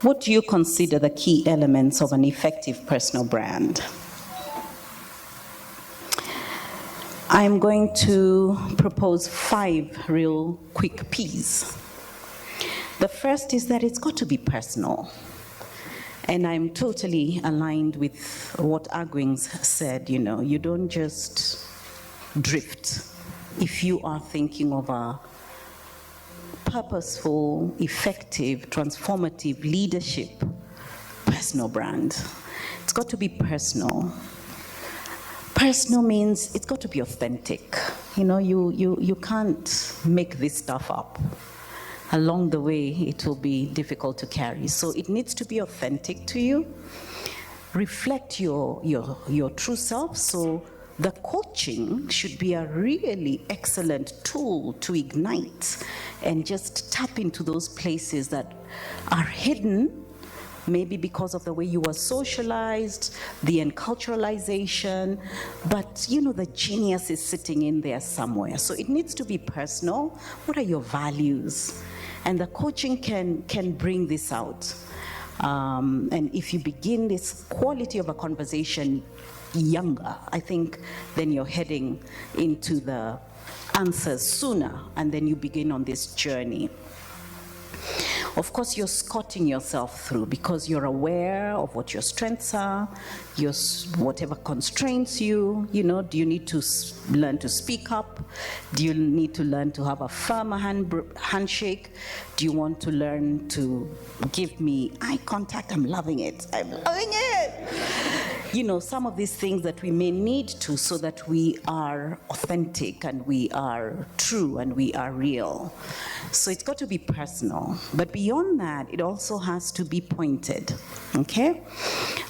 What do you consider the key elements of an effective personal brand? I'm going to propose 5 real quick P's. The first is that it's got to be personal. And I'm totally aligned with what Agwings said, you don't just drift. If you are thinking of a purposeful, effective, transformative leadership personal brand, it's got to be personal. Personal means it's got to be authentic. You can't make this stuff up. Along the way, it will be difficult to carry. So it needs to be authentic to you, reflect your true self. So the coaching should be a really excellent tool to ignite and just tap into those places that are hidden, maybe because of the way you were socialized, the enculturalization, but the genius is sitting in there somewhere. So it needs to be personal. What are your values? And the coaching can bring this out. And if you begin this quality of a conversation younger, I think then you're heading into the answers sooner, and then you begin on this journey. Of course, you're scotting yourself through because you're aware of what your strengths are, whatever constraints you, do you need to learn to speak up? Do you need to learn to have a firmer handshake? Do you want to learn to give me eye contact? I'm loving it. Some of these things that we may need to, so that we are authentic and we are true and we are real. So it's got to be personal. But beyond that, it also has to be pointed, okay?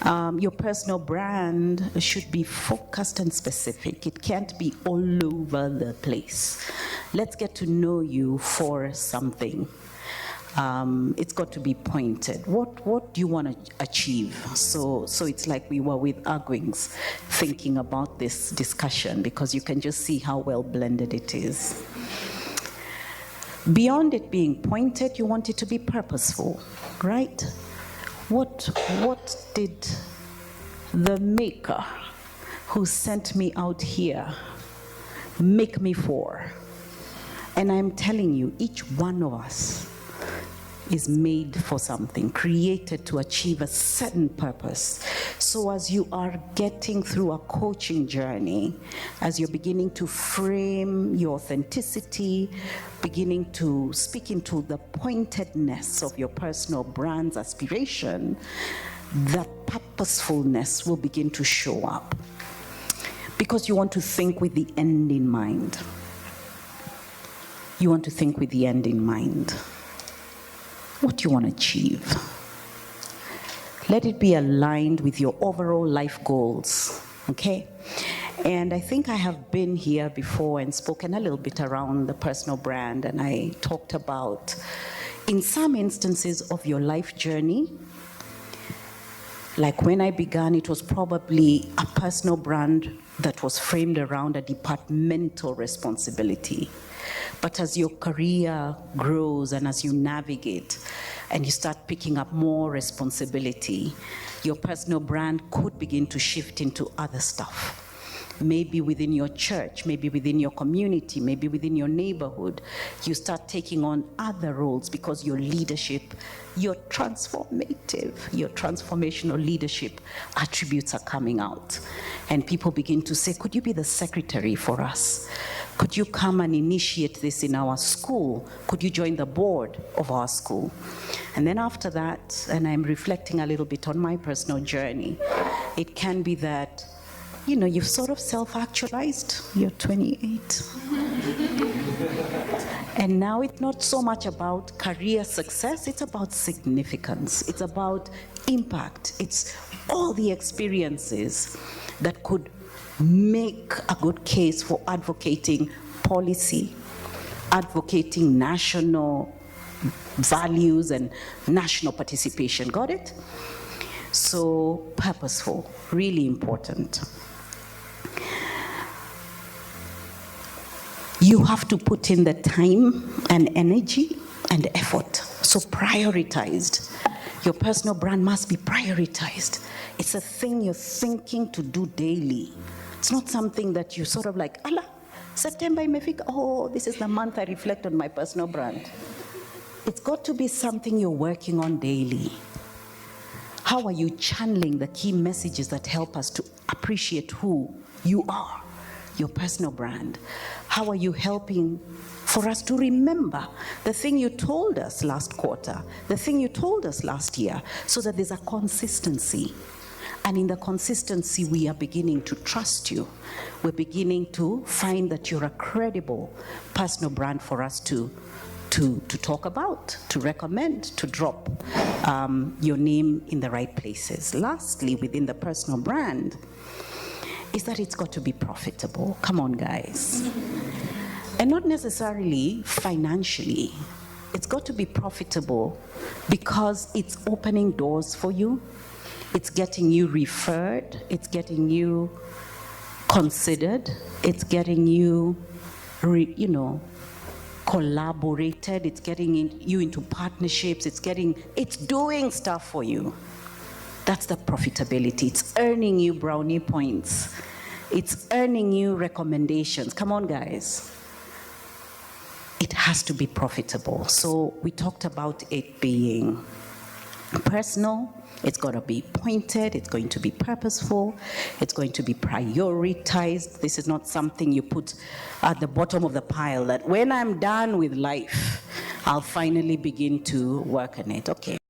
Your personal brand should be focused and specific. It can't be all over the place. Let's get to know you for something. It's got to be pointed. What do you want to achieve? So it's like we were with Agwings thinking about this discussion, because you can just see how well blended it is. Beyond it being pointed, you want it to be purposeful, right? What did the maker who sent me out here make me for? And I'm telling you, each one of us is made for something, created to achieve a certain purpose. So as you are getting through a coaching journey, as you're beginning to frame your authenticity, beginning to speak into the pointedness of your personal brand's aspiration, the purposefulness will begin to show up. Because you want to think with the end in mind. You want to think with the end in mind. What do you want to achieve? Let it be aligned with your overall life goals, okay? And I think I have been here before and spoken a little bit around the personal brand, and I talked about, in some instances of your life journey, like when I began, it was probably a personal brand that was framed around a departmental responsibility. But as your career grows and as you navigate and you start picking up more responsibility, your personal brand could begin to shift into other stuff. Maybe within your church, maybe within your community, maybe within your neighborhood, you start taking on other roles because your leadership, your transformational leadership attributes are coming out. And people begin to say, could you be the secretary for us? Could you come and initiate this in our school? Could you join the board of our school? And then after that, and I'm reflecting a little bit on my personal journey, it can be that, you've sort of self-actualized. You're 28. And now it's not so much about career success, it's about significance. It's about impact. It's all the experiences that could make a good case for advocating policy, advocating national values and national participation. Got it? So purposeful, really important. You have to put in the time and energy and effort. So prioritized. Your personal brand must be prioritized. It's a thing you're thinking to do daily. It's not something that you sort of like, Allah, September imefika, oh, this is the month I reflect on my personal brand. It's got to be something you're working on daily. How are you channeling the key messages that help us to appreciate who you are, your personal brand? How are you helping for us to remember the thing you told us last quarter, the thing you told us last year, so that there's a consistency? And in the consistency, we are beginning to trust you. We're beginning to find that you're a credible personal brand for us to talk about, to recommend, to drop your name in the right places. Lastly, within the personal brand, is that it's got to be profitable. Come on, guys. And not necessarily financially. It's got to be profitable because it's opening doors for you. It's getting you referred. It's getting you considered. It's getting you, collaborated. It's getting you into partnerships. It's doing stuff for you. That's the profitability. It's earning you brownie points. It's earning you recommendations. Come on, guys. It has to be profitable. So we talked about it being personal. It's got to be pointed. It's going to be purposeful. It's going to be prioritized. This is not something you put at the bottom of the pile that when I'm done with life, I'll finally begin to work on it. Okay.